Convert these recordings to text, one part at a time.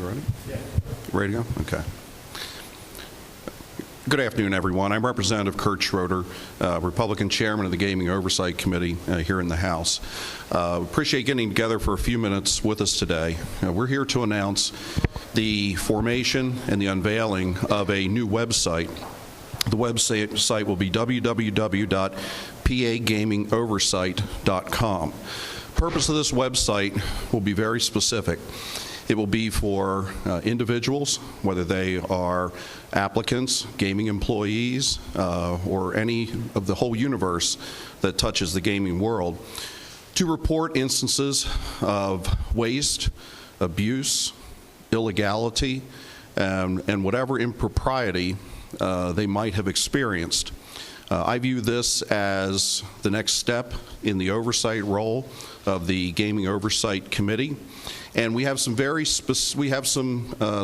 ready? Yeah. Ready to go? Okay. Good afternoon, everyone. I'm Representative Kurt Schroeder, Republican Chairman of the Gaming Oversight Committee here in the House. Appreciate getting together for a few minutes with us today. We're here to announce the formation and the unveiling of a new website. The website will be www.pagamingoversight.com. Purpose of this website will be very specific. It will be for individuals, whether they are applicants, gaming employees, or any of the whole universe that touches the gaming world, to report instances of waste, abuse, illegality, and whatever impropriety they might have experienced. I view this as the next step in the oversight role of the Gaming Oversight Committee, and we have some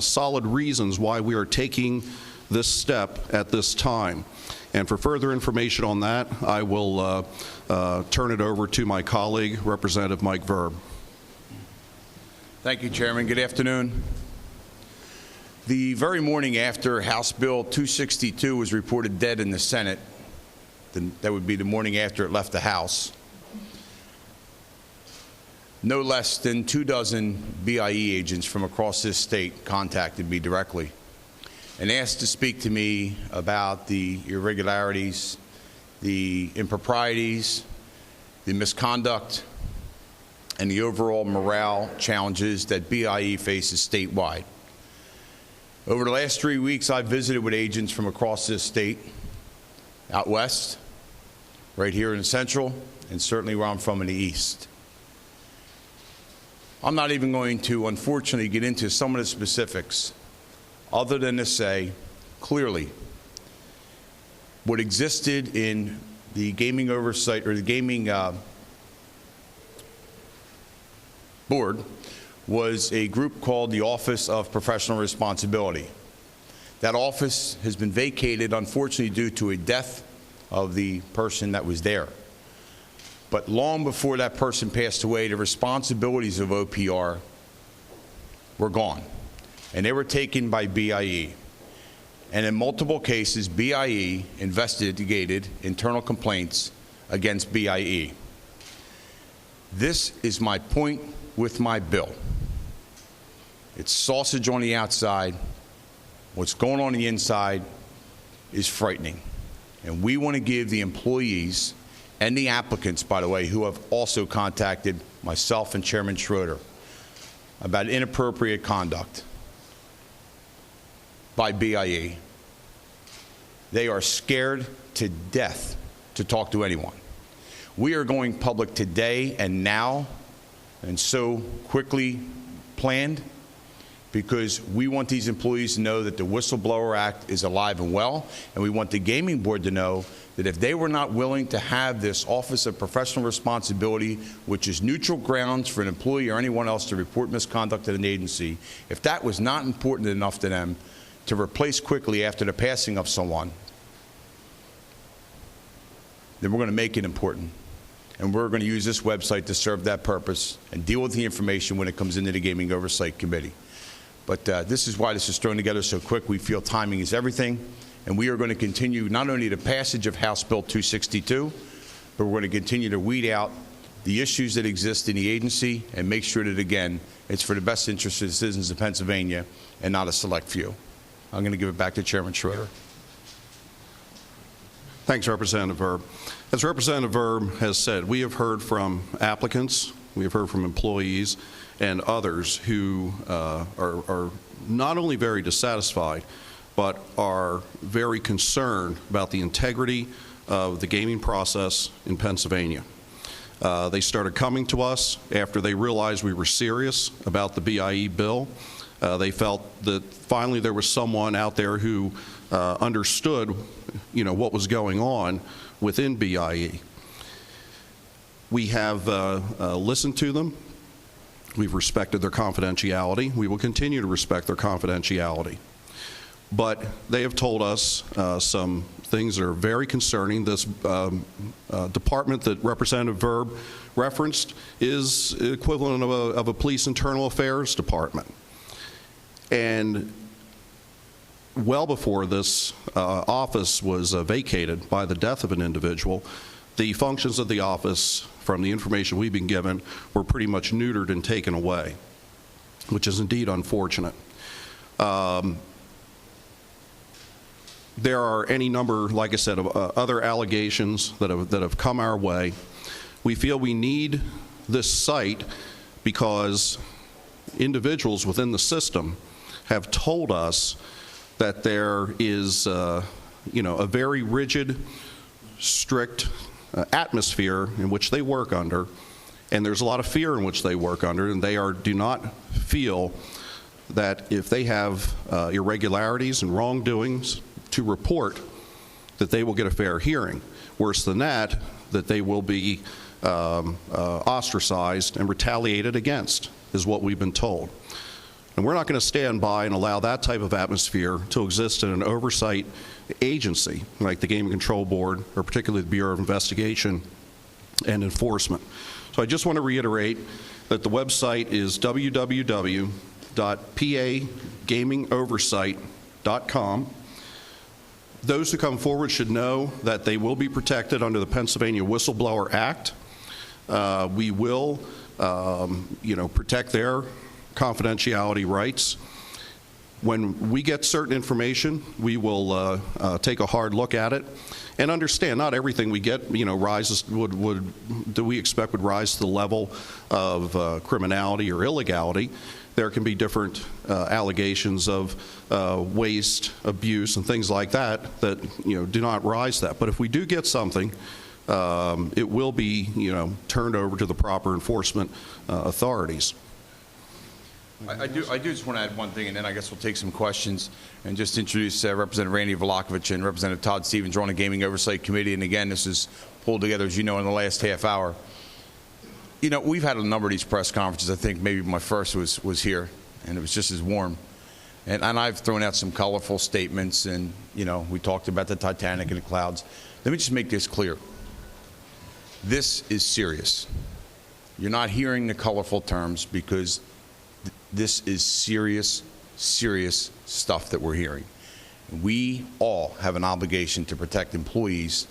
solid reasons why we are taking this step at this time. And for further information on that, I will turn it over to my colleague, Representative Mike Verb. Thank you, Chairman. Good afternoon. The very morning after House Bill 262 was reported dead in the Senate, that would be the morning after it left the House, no less than 24 BIE agents from across this state contacted me directly and asked to speak to me about the irregularities, the improprieties, the misconduct, and the overall morale challenges that BIE faces statewide. Over the last 3 weeks, I've visited with agents from across this state, out west, right here in the central, and certainly where I'm from in the east. I'm not even going to, unfortunately, get into some of the specifics, other than to say, clearly, what existed in the gaming oversight, or the gaming board, was a group called the Office of Professional Responsibility. That office has been vacated, unfortunately, due to a death of the person that was there. But long before that person passed away, the responsibilities of OPR were gone, and they were taken by BIE. And in multiple cases, BIE investigated internal complaints against BIE. This is my point with my bill. It's sausage on the outside. What's going on the inside is frightening. And we want to give the employees and the applicants, by the way, who have also contacted myself and Chairman Schroeder about inappropriate conduct by BIE. They are scared to death to talk to anyone. We are going public today and now, and so quickly planned, because we want these employees to know that the Whistleblower Act is alive and well, and we want the Gaming Board to know that if they were not willing to have this Office of Professional Responsibility, which is neutral grounds for an employee or anyone else to report misconduct at an agency, if that was not important enough to them to replace quickly after the passing of someone, then we're going to make it important. And we're going to use this website to serve that purpose and deal with the information when it comes into the Gaming Oversight Committee. But this is why this is thrown together so quick. We feel timing is everything. And we are going to continue not only the passage of House Bill 262, but we're going to continue to weed out the issues that exist in the agency and make sure that, again, it's for the best interest of the citizens of Pennsylvania and not a select few. I'm going to give it back to Chairman Schroeder. Thanks, Representative Verb. As Representative Verb has said, we have heard from applicants, we have heard from employees, and others who are not only very dissatisfied, but are very concerned about the integrity of the gaming process in Pennsylvania. They started coming to us after they realized we were serious about the BIE bill. They felt that finally there was someone out there who understood, what was going on within BIE. We have listened to them. We've respected their confidentiality. We will continue to respect their confidentiality. But they have told us some things that are very concerning. This department that Representative Verb referenced is equivalent of a police internal affairs department. And well before this office was vacated by the death of an individual, the functions of the office, from the information we've been given, were pretty much neutered and taken away, which is indeed unfortunate. There are any number, like I said, of other allegations that have come our way. We feel we need this site because individuals within the system have told us that there is, a very rigid, strict atmosphere in which they work under, and there's a lot of fear in which they work under, and they do not feel that if they have irregularities and wrongdoings to report, that they will get a fair hearing. Worse than that, that they will be ostracized and retaliated against, is what we've been told. And we're not going to stand by and allow that type of atmosphere to exist in an oversight agency like the Gaming Control Board, or particularly the Bureau of Investigation and Enforcement. So I just want to reiterate that the website is www.pagamingoversight.com. Those who come forward should know that they will be protected under the Pennsylvania Whistleblower Act. We will, protect their confidentiality rights. When we get certain information, we will take a hard look at it and understand not everything we get, rises do we expect would rise to the level of criminality or illegality. There can be different allegations of waste, abuse, and things like that do not rise to that. But if we do get something, it will be turned over to the proper enforcement authorities. I do just want to add one thing, and then I guess we'll take some questions and just introduce Representative Randy Vlakovich and Representative Todd Stevens. We're on the Gaming Oversight Committee, and again, this is pulled together, as you know, in the last half hour. We've had a number of these press conferences. I think maybe my first was here, and it was just as warm. And I've thrown out some colorful statements, and, we talked about the Titanic and the clouds. Let me just make this clear. This is serious. You're not hearing the colorful terms because this is serious, serious stuff that we're hearing. We all have an obligation to protect employees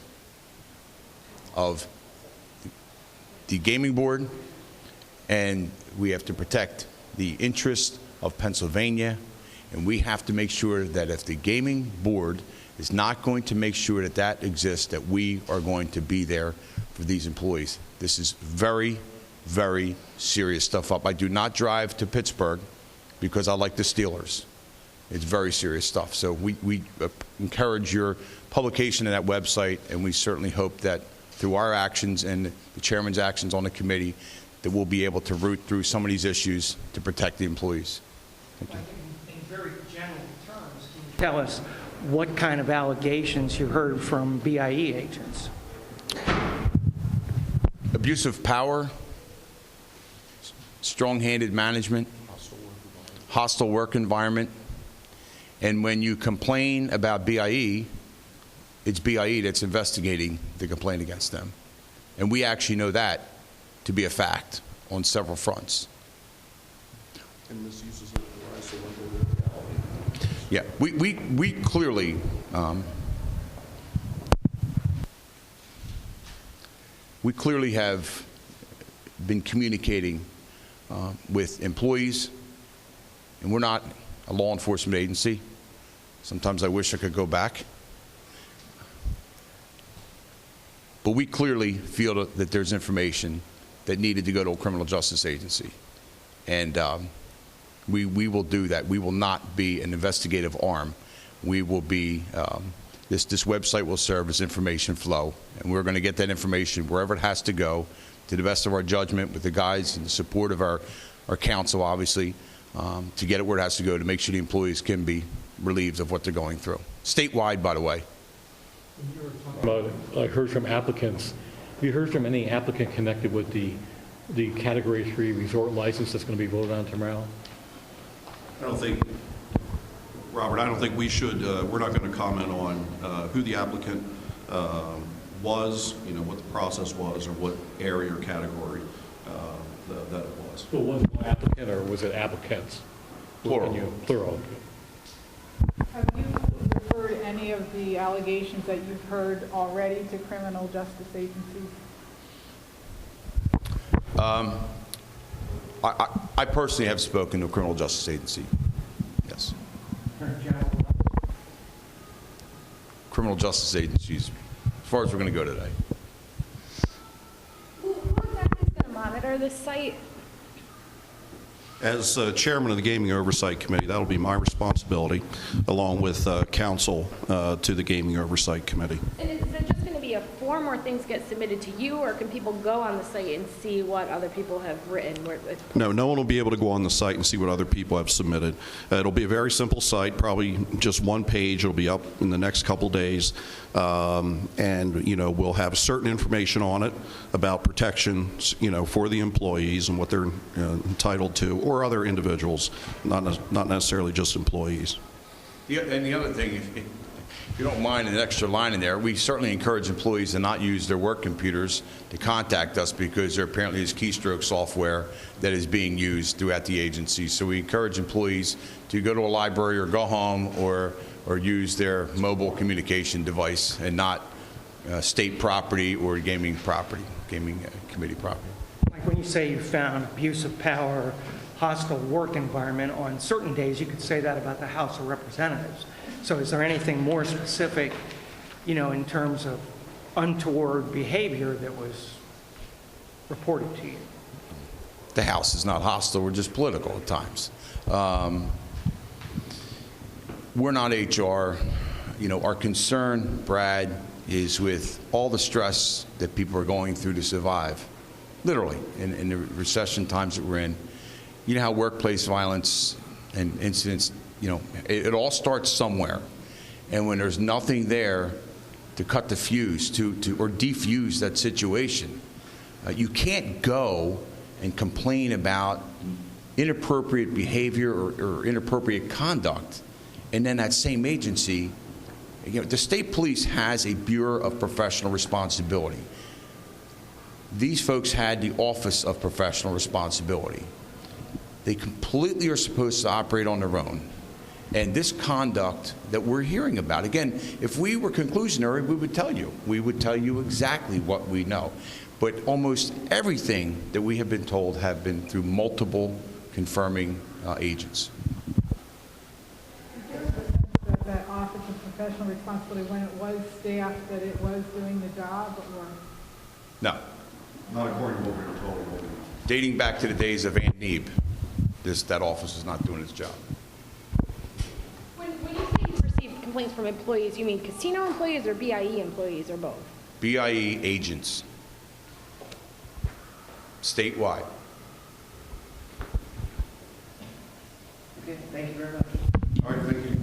of the gaming board, and we have to protect the interest of Pennsylvania, and we have to make sure that if the gaming board is not going to make sure that that exists, that we are going to be there for these employees. This is very, very serious stuff up. I do not drive to Pittsburgh because I like the Steelers. It's very serious stuff. So we encourage your publication of that website, and we certainly hope that through our actions and the chairman's actions on the committee, that we'll be able to root through some of these issues to protect the employees. Thank you. In very general terms, can you tell us what kind of allegations you heard from BIE agents? Abuse of power, strong-handed management, hostile work environment, and when you complain about BIE, it's BIE that's investigating the complaint against them. And we actually know that to be a fact on several fronts. And misuses yeah, we clearly have been communicating with employees, and we're not a law enforcement agency. Sometimes I wish I could go back. But we clearly feel that there's information that needed to go to a criminal justice agency. And we will do that. We will not be an investigative arm. We will be, this website will serve as information flow. And we're going to get that information wherever it has to go, to the best of our judgment, with the guides and the support of our counsel, obviously, to get it where it has to go to make sure the employees can be relieved of what they're going through. Statewide, by the way. I heard from applicants. Have you heard from any applicant connected with the Category 3 resort license that's going to be voted on tomorrow? Robert, I don't think we should, we're not going to comment on who the applicant was, what the process was, or what area or category that it was. Well, was it an applicant or was it applicants? Plural. Plural. Have you referred any of the allegations that you've heard already to criminal justice agencies? I personally have spoken to a criminal justice agency. Yes. Criminal justice agencies, as far as we're going to go today. Who exactly is going to monitor this site? As chairman of the Gaming Oversight Committee, that'll be my responsibility, along with counsel to the Gaming Oversight Committee. And is it just going to be a form where things get submitted to you, or can people go on the site and see what other people have written? No one will be able to go on the site and see what other people have submitted. It'll be a very simple site, probably just one page. It'll be up in the next couple days. And, we'll have certain information on it about protections, for the employees and what they're entitled to, or other individuals, not necessarily just employees. And the other thing, if you don't mind an extra line in there, we certainly encourage employees to not use their work computers to contact us, because there apparently is keystroke software that is being used throughout the agency. So we encourage employees to go to a library or go home or use their mobile communication device, and not state property or gaming committee property. Like when you say you found abuse of power, hostile work environment, on certain days you could say that about the House of Representatives. So is there anything more specific, in terms of untoward behavior that was reported to you? The House is not hostile, we're just political at times. We're not HR. Our concern, Brad, is with all the stress that people are going through to survive, literally, in the recession times that we're in. You know how workplace violence and incidents, it all starts somewhere. And when there's nothing there to cut the fuse, or defuse that situation, you can't go and complain about inappropriate behavior or inappropriate conduct, and then that same agency, the state police has a Bureau of Professional Responsibility. These folks had the Office of Professional Responsibility. They completely are supposed to operate on their own. And this conduct that we're hearing about, again, if we were conclusionary, we would tell you. We would tell you exactly what we know. But almost everything that we have been told have been through multiple confirming agents. That Office of Professional Responsibility, when it was staffed, that it was doing the job, or? No. Not according to what we were told. Dating back to the days of Ann Neeb, that office is not doing its job. When you say you receive complaints from employees, you mean casino employees or BIE employees, or both? BIE agents, statewide. Okay, thank you very much. All right, thank you.